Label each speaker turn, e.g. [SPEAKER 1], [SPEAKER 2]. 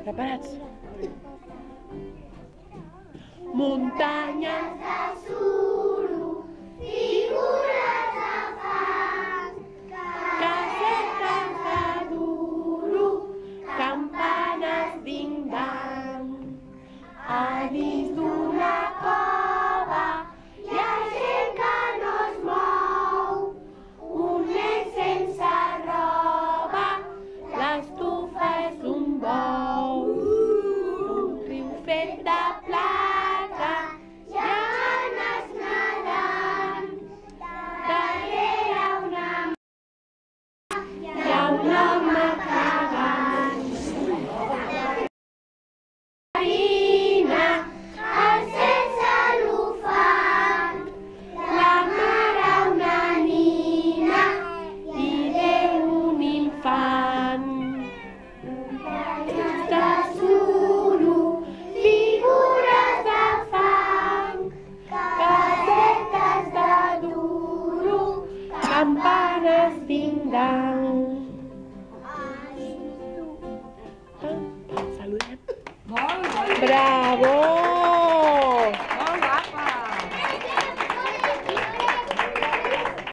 [SPEAKER 1] Preparats? Muntanyes de suro, figures de fang, casetes de duro, campanes ding-dang. A dins d'una cova hi ha gent que no es mou, un nen sense roba, l'estufa és un bou. Un riu fet de plata, llanes nedant, darrere una mà hi ha un home cagant. Marina, el cel celofant, la mare una nina i Déu un infant. De suro, figures de fang, casetes de duro, campanes ding-dang. Saludem. Bravo!